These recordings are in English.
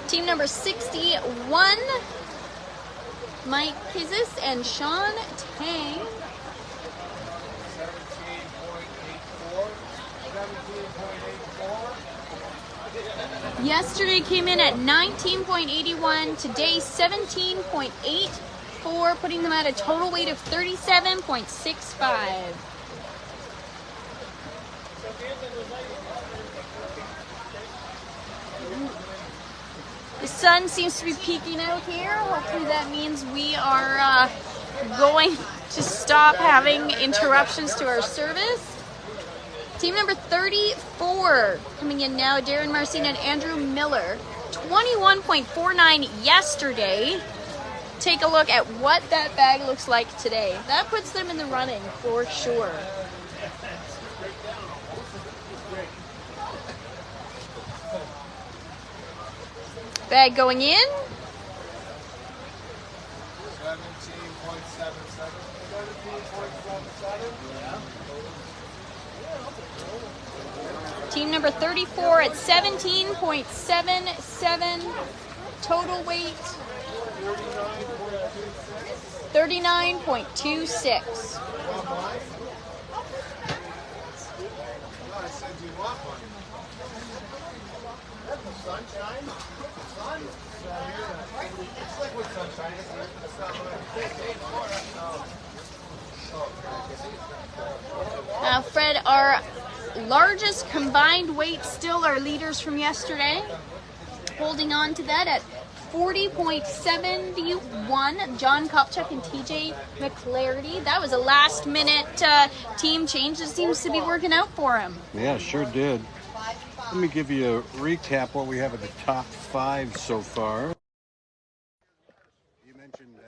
Team number 61, Mike Kizis and Sean Tang. 17.84. Yesterday came in at 19.81, today 17.84, putting them at a total weight of 37.65. The sun seems to be peeking out here. Hopefully that means we are going to stop having interruptions to our service. Team number 34 coming in now, Darren Marcin and Andrew Miller. 21.49 yesterday. Take a look at what that bag looks like today. That puts them in the running for sure. Bag going in. 17.77. Team number 34 at 17.77. Total weight 39.26. Fred, our largest combined weight still our leaders from yesterday. Holding on to that at 40.71, John Kopchak and TJ McClarty. That was a last-minute team change that seems to be working out for him. Yeah, sure did. Let me give you a recap what we have at the top 5 so far. You mentioned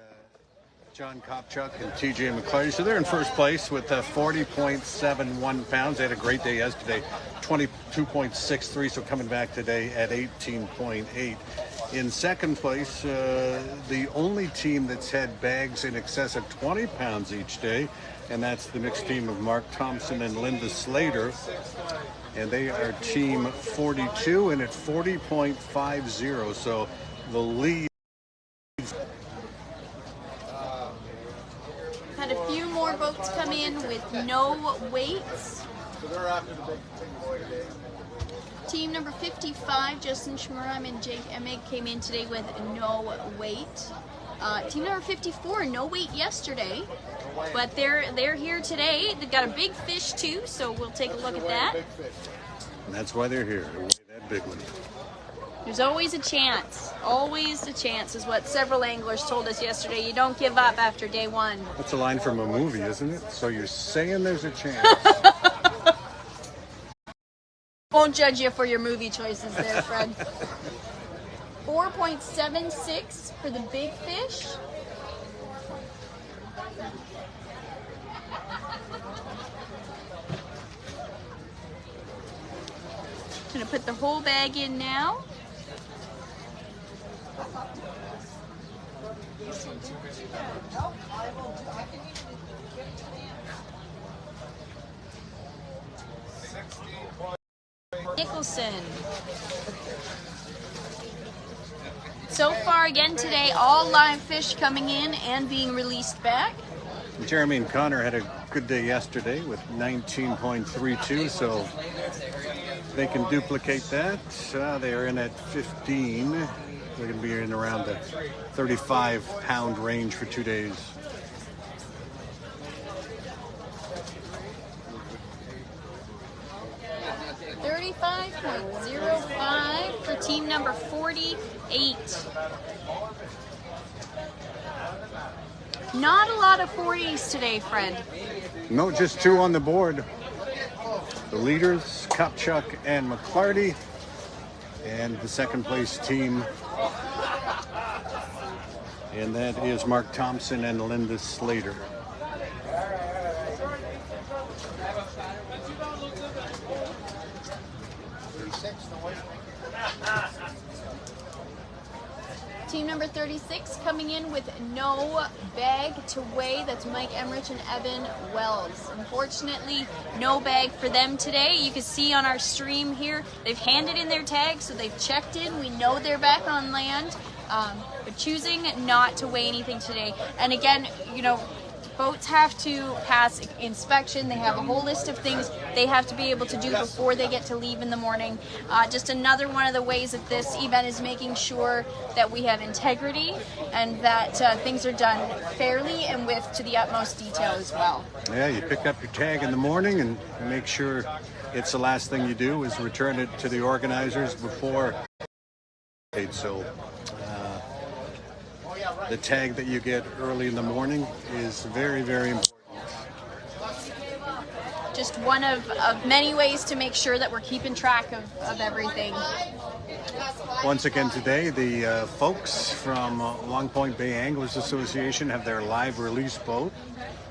John Kopchak and TJ McClarty. So they're in first place with 40.71 pounds. They had a great day yesterday, 22.63, so coming back today at 18.8. In second place, the only team that's had bags in excess of 20 pounds each day, and that's the mixed team of Mark Thompson and Linda Slater. And they are team 42 and at 40.50. So the lead. Had a few more boats come in with no weights. So they're after the big boy today. Team number 55, Justin Shmuram and Jake Emig came in today with no weight. Team number 54, no weight yesterday, but they're here today. They've got a big fish too, so we'll take a look at that. And that's why they're here, to weigh that big one. There's always a chance. Always a chance is what several anglers told us yesterday. You don't give up after day one. That's a line from a movie, isn't it? So you're saying there's a chance. Won't judge you for your movie choices there, Fred. 4.76 for the big fish. Gonna put the whole bag in now. Nicholson. So far again today, all live fish coming in and being released back. Jeremy and Connor had a good day yesterday with 19.32, so they can duplicate that. They are in at 15. They're going to be in around the 35-pound range for 2 days. $35.05 for team number 48. Not a lot of 40s today, Fred. No, just 2 on the board. The leaders, Kopchak and McClarty, and the second place team, and that is Mark Thompson and Linda Slater. Team number 36 coming in with no bag to weigh. That's Mike Emmerich and Evan Wells. Unfortunately, no bag for them today. You can see on our stream here, they've handed in their tags, so they've checked in. We know they're back on land, but choosing not to weigh anything today. And again, you know, boats have to pass inspection. They have a whole list of things they have to be able to do before they get to leave in the morning. Just another one of the ways that this event is making sure that we have integrity and that things are done fairly and to the utmost detail as well. Yeah, you pick up your tag in the morning and make sure it's the last thing you do is return it to the organizers before. So the tag that you get early in the morning is very, very important. Just one of many ways to make sure that we're keeping track of everything. Once again today, the folks from Long Point Bay Anglers Association have their live release boat.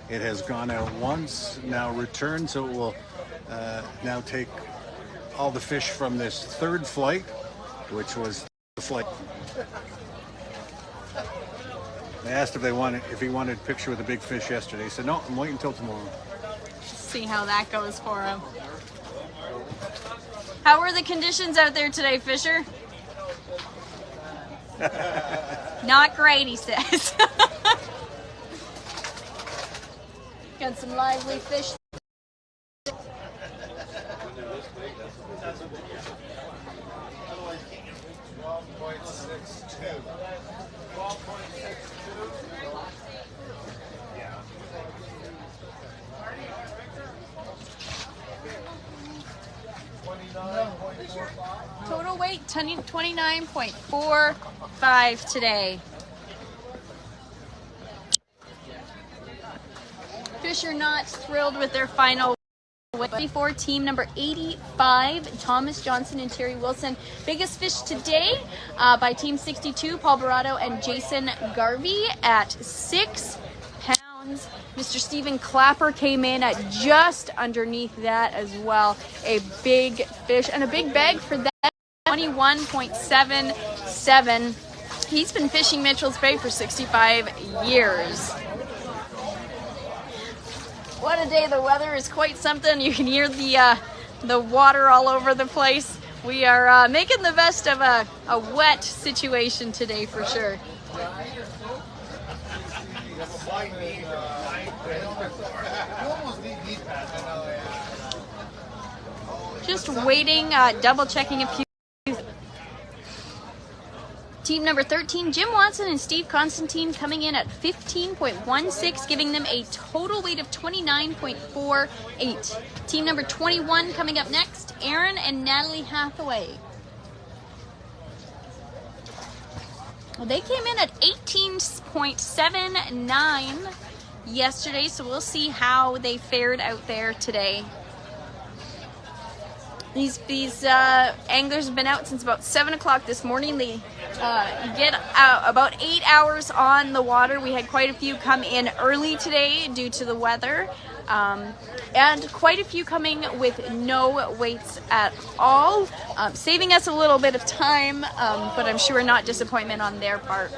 It has gone out once, now returned, so it will now take all the fish from this third flight, which was the flight. I asked if he wanted a picture with a big fish yesterday. He said, no, I'm waiting until tomorrow. See how that goes for him. How were the conditions out there today, Fisher? Not great, he says. Got some lively fish. Total weight 29.45 today. Fish are not thrilled with their final weight. 24, team number 85, Thomas Johnson and Terry Wilson. Biggest fish today by team 62, Paul Barato and Jason Garvey at 6 pounds. Mr. Stephen Clapper came in at just underneath that as well. A big fish and a big bag for that, 21.77. He's been fishing Mitchell's Bay for 65 years. What a day. The weather is quite something. You can hear the water all over the place. We are making the best of a wet situation today for sure. Just waiting, double checking a few. Team number 13, Jim Watson and Steve Constantine coming in at 15.16, giving them a total weight of 29.48. Team number 21 coming up next, Aaron and Natalie Hathaway. Well, they came in at 18.79 yesterday, so we'll see how they fared out there today. These anglers have been out since about 7 o'clock this morning. They get about 8 hours on the water. We had quite a few come in early today due to the weather, and quite a few coming with no weights at all, saving us a little bit of time, but I'm sure not disappointment on their part.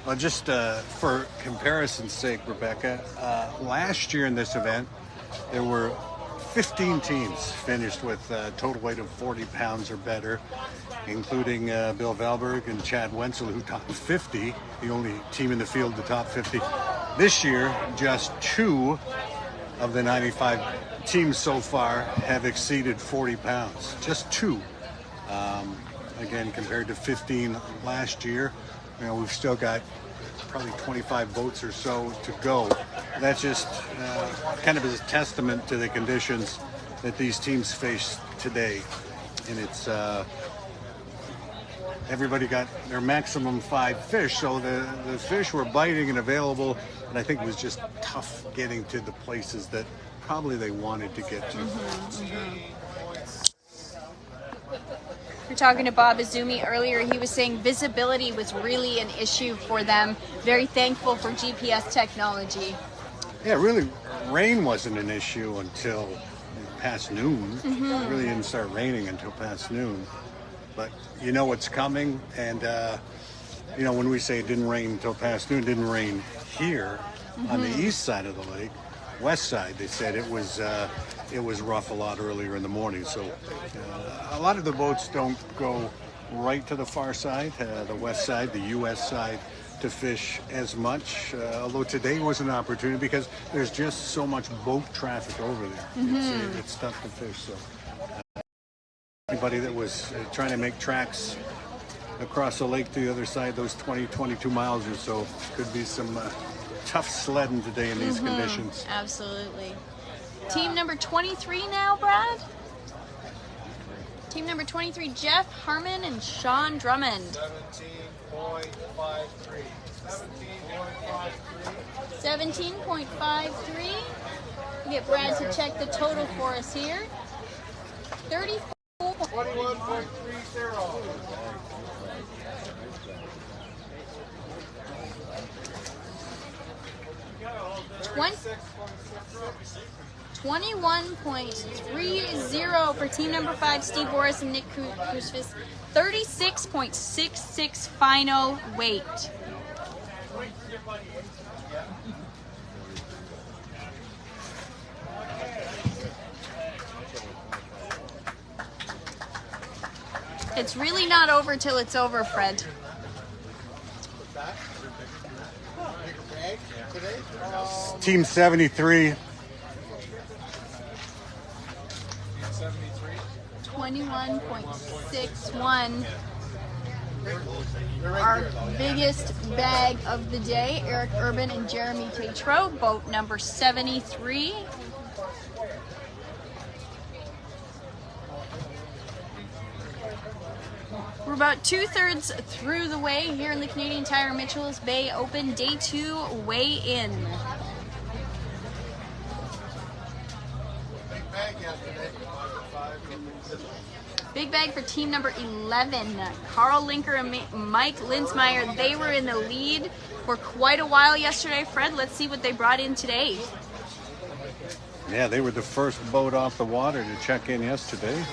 Well, just for comparison's sake, Rebecca, last year in this event, there were 15 teams finished with a total weight of 40 pounds or better, including Bill Valberg and Chad Wenzel, who topped 50, the only team in the field to top 50. This year, just 2 of the 95 teams so far have exceeded 40 pounds. Just 2. Again, compared to 15 last year. You know, we've still got probably 25 boats or so to go. That's just kind of a testament to the conditions that these teams face today. And it's everybody got their maximum 5 fish, so the fish were biting and available, and I think it was just tough getting to the places that probably they wanted to get to. We were talking to Bob Izumi earlier. He was saying visibility was really an issue for them. Very thankful for GPS technology. Yeah, really, rain wasn't an issue until past noon. It really didn't start raining until past noon. but you know it's coming. And you know, when we say it didn't rain until past noon, it didn't rain here on the east side of the lake. West side, they said it was rough a lot earlier in the morning. So a lot of the boats don't go right to the far side, the west side, the U.S. side, to fish as much. Although today was an opportunity because there's just so much boat traffic over there. It's tough to fish. So anybody that was trying to make tracks across the lake to the other side, those 22 miles or so, could be some tough sledding today in these conditions. Absolutely. Team number 23 now, Brad? Team number 23, Jeff Harmon and Sean Drummond. 17.53. 17.53. Get Brad to check the total for us here. 34. 21.30. 21.30 for team number 5, Steve Boris and Nick Kuzfis. 36.66 final weight. It's really not over till it's over, Fred. Team 73. 21.61. Our biggest bag of the day, Eric Urban and Jeremy Tatro, boat number 73. We're about 2/3 through the way here in the Canadian Tire Mitchells Bay Open Day 2 weigh-in. Big bag for team number 11, Carl Linker and Mike Linsmeyer. They were in the lead for quite a while yesterday. Fred, let's see what they brought in today. Yeah, they were the first boat off the water to check in yesterday.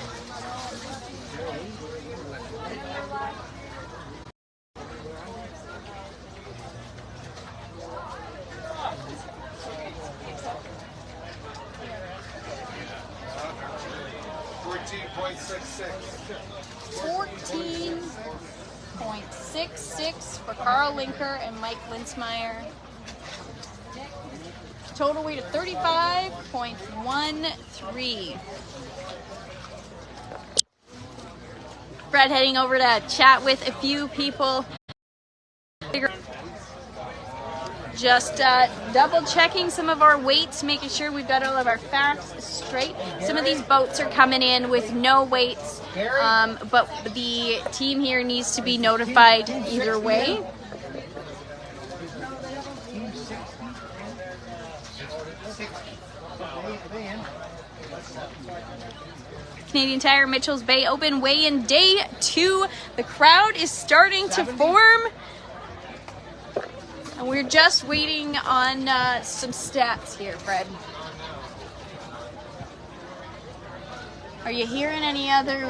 $14.66 for Carl Linker and Mike Linsmeyer. Total weight of 35.13. Fred heading over to chat with a few people. Just double checking some of our weights, making sure we've got all of our facts straight. Some of these boats are coming in with no weights, but the team here needs to be notified either way. Canadian Tire Mitchells Bay Open weigh-in day 2. The crowd is starting to form. And we're just waiting on some stats here, Fred. Are you hearing any other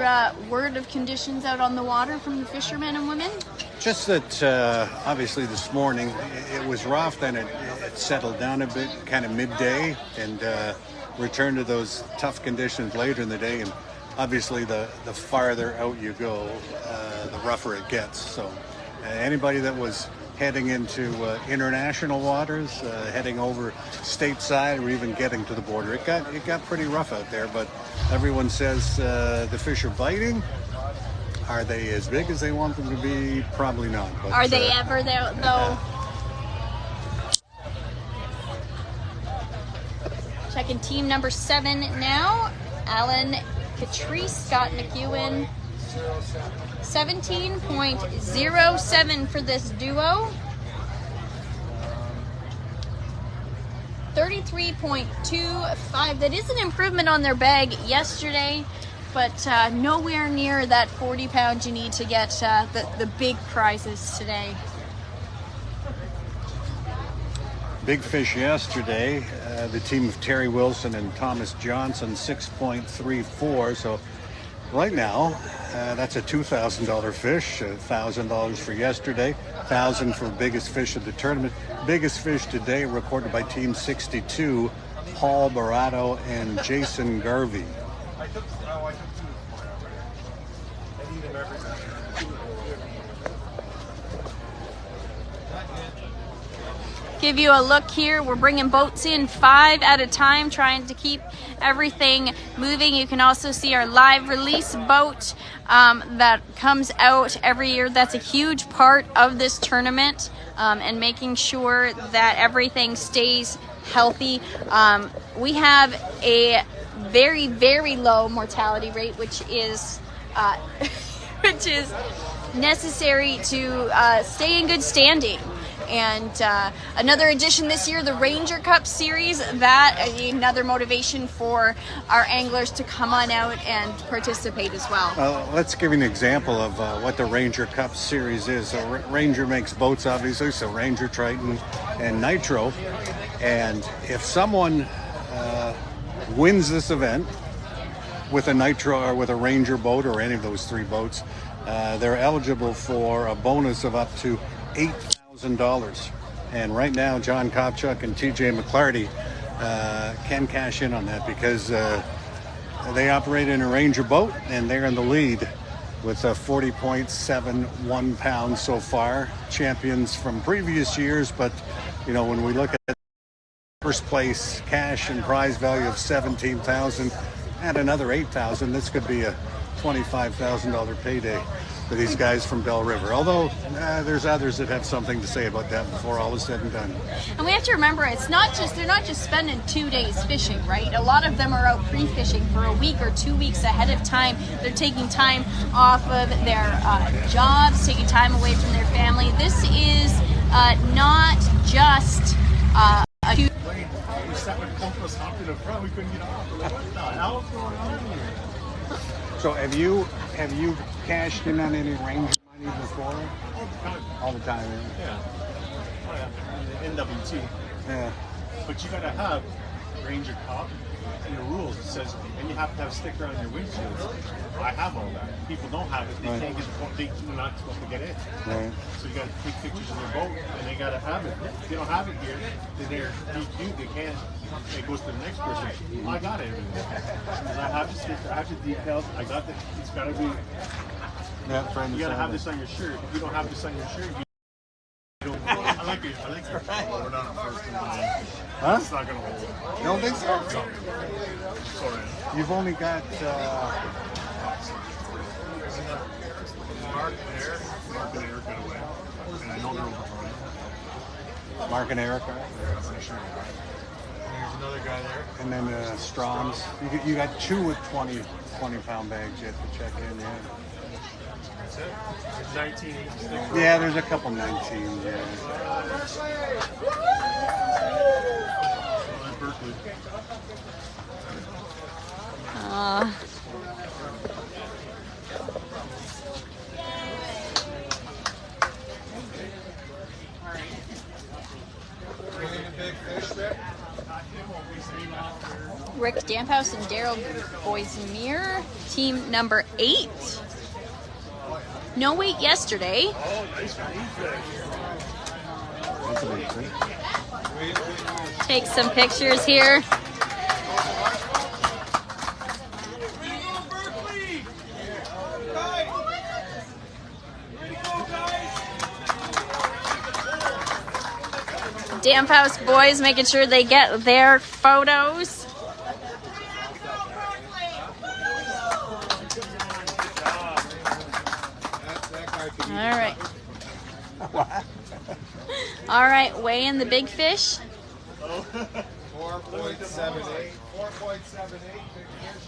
word of conditions out on the water from the fishermen and women? Just that obviously this morning it was rough, then it settled down a bit kind of midday and returned to those tough conditions later in the day. And obviously the farther out you go, the rougher it gets. So anybody that was heading into international waters, heading over stateside, or even getting to the border, it got pretty rough out there. But everyone says the fish are biting. Are they as big as they want them to be? Probably not. But, are they ever there, though? Checking team number 7 now. Alan Catrice, Scott McEwen. 17.07 for this duo. 33.25. That is an improvement on their bag yesterday, but nowhere near that 40 pounds you need to get the big prizes today. Big fish yesterday. The team of Terry Wilson and Thomas Johnson, 6.34. So Right now, that's a $2,000 fish, $1,000 for yesterday, 1,000 for biggest fish of the tournament. Biggest fish today recorded by Team 62, Paul Barato and Jason Garvey. Give you a look here. We're bringing boats in 5 at a time, trying to keep everything moving. You can also see our live release boat that comes out every year. That's a huge part of this tournament, and making sure that everything stays healthy. We have a very, very low mortality rate, which is which is necessary to stay in good standing. And another addition this year, the Ranger Cup Series, that another motivation for our anglers to come on out and participate as well. Let's give you an example of what the Ranger Cup Series is. So Ranger makes boats, obviously, so Ranger, Triton, and Nitro. And if someone wins this event with a Nitro or with a Ranger boat or any of those 3 boats, they're eligible for a bonus of up to $8,000. And right now, John Kopchuk and TJ McClarty can cash in on that because they operate in a Ranger boat and they're in the lead with 40.71 pounds so far. Champions from previous years, but you know, when we look at first place cash and prize value of $17,000 and another $8,000, this could be a $25,000 payday for these guys from Bell River. Although there's others that have something to say about that before all is said and done. And we have to remember, they're not just spending 2 days fishing, right? A lot of them are out pre-fishing for a week or 2 weeks ahead of time. They're taking time off of their jobs, taking time away from their family. This is not just a huge... So have you cashed in on any Ranger money before? All the time. Yeah. In the NWT. Yeah. But you gotta have Ranger Cup and the rules. It says, and you have to have a sticker on your windshield. I have all that. People don't have it. They Right. can't get. They're not supposed to get in. Right. So you gotta take pictures of their boat, and they gotta have it. If they don't have it here, then they're DQ. They can't. It goes to the next person. I got it. I have the sticker. I have the details. I got the. It's gotta be. Yeah, trying to You gotta sign have it. this on your shirt. If you don't have this on your shirt, you don't. I like it. I like it. We're not first in line. Huh? It's not gonna hold. You don't think so? Sorry. You've only got Mark and Eric got away. And I know they're overrunning. Mark and Eric, right? There's another guy there. And then Stroms. You got 2 with 20-pound bags yet to check in, yeah. That's it. There's 19 each sticker. Yeah, there's a couple 19s, yeah. Berkeley. Rick Damphouse and Daryl Boismere, team number 8. No wait yesterday. That's a big thing. Take some pictures here. Damphouse boys making sure they get their photos. All right. All right, weigh in the big fish. 4.78. 4.78 big fish.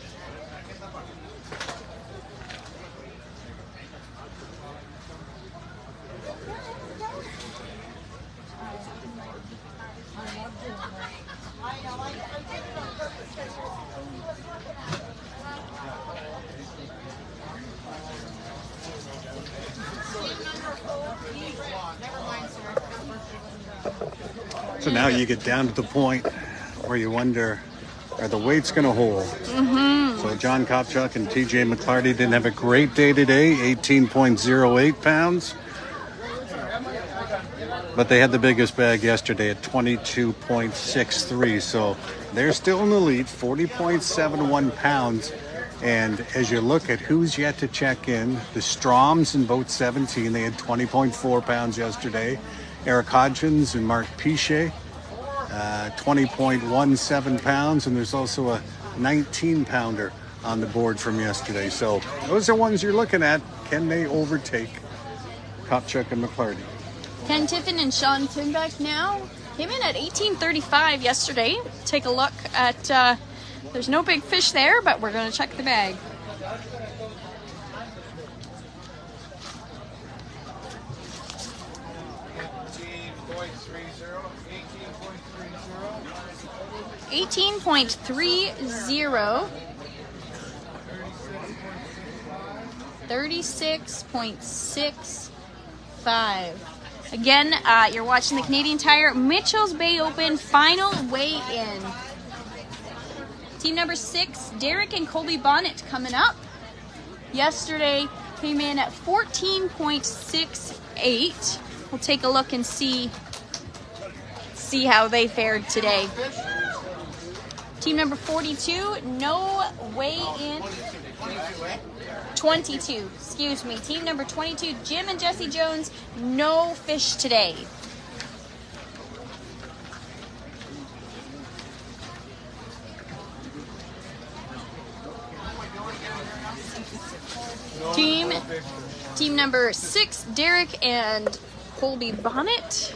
So now you get down to the point where you wonder, are the weights going to hold? Mm-hmm. So So John Kopchuk and TJ McClarty didn't have a great day today, 18.08 pounds. But they had the biggest bag yesterday at 22.63. So they're still in the lead, 40.71 pounds. And as you look at who's yet to check in, the Stroms in boat 17, they had 20.4 pounds yesterday. Eric Hodgins and Mark Pichet, 20.17 pounds. And there's also a 19-pounder on the board from yesterday. So those are ones you're looking at. Can they overtake Kopchuk and McClarty? Ken Tiffin and Sean Timbeck now came in at 18.35 yesterday. Take a look at, there's no big fish there, but we're going to check the bag. $18.30. 36.65. Again, you're watching the Canadian Tire Mitchell's Bay Open final weigh-in. Team number 6, Derek and Colby Bonnet coming up. Yesterday came in at 14.68. We'll take a look and see how they fared today. Team number 42, no weigh-in. 22, excuse me. Team number 22, Jim and Jesse Jones, no fish today. Team number 6, Derek and Colby Bonnet.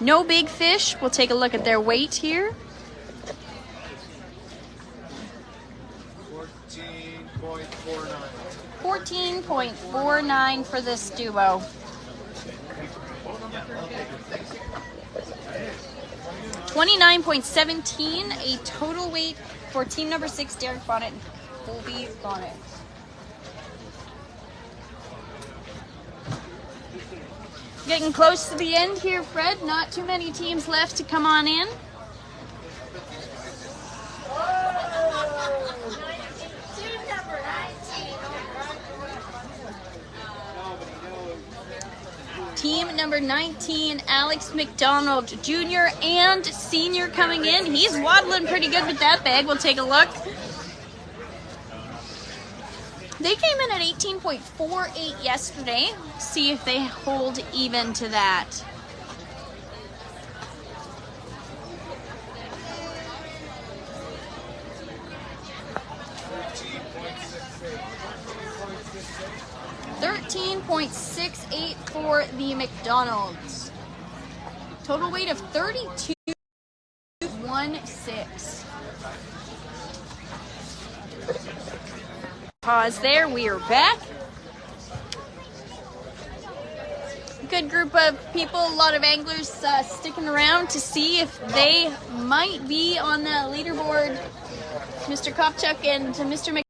No big fish. We'll take a look at their weight here. 14.49 for this duo. $29.17, a total weight for team number 6, Derek Bonnet and Colby Bonnet. Getting close to the end here, Fred. Not too many teams left to come on in. Team number 19, Alex McDonald, Jr. and Senior coming in. He's waddling pretty good with that bag. We'll take a look. They came in at 18.48 yesterday. See if they hold even to that. $13.68 for the McDonald's. Total weight of 32.16. Pause there. We are back. Good group of people, a lot of anglers sticking around to see if they might be on the leaderboard. Mr. Kopchuk and Mr.